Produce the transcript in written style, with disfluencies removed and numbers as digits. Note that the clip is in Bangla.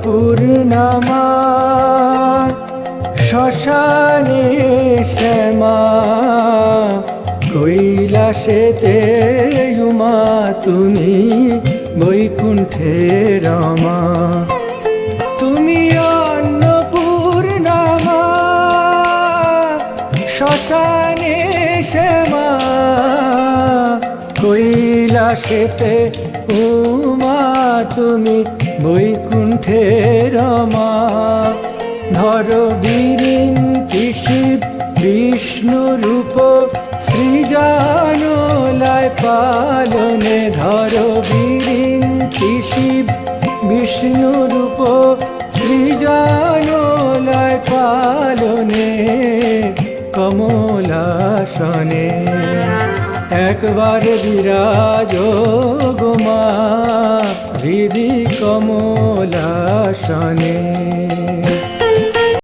পূর্ণমা শ্মশানে শ্যামা কৈলাসেতে উমা তুমি বৈকুণ্ঠে রমা তুমি অন্নপূর্ণমা শ্মশানে শ্যামা কৈলাসেতে উমা তুমি বৈকুণ্ঠে রমা ধর বিরিঞ্চি শিব বিষ্ণু রূপ সৃজনলয় পালনে ধর বিরিঞ্চি শিব বিষ্ণু রূপ সৃজনলয় পালনে কমলাসনে একবার বিরাজ গো মা হৃদি কমলাসনে।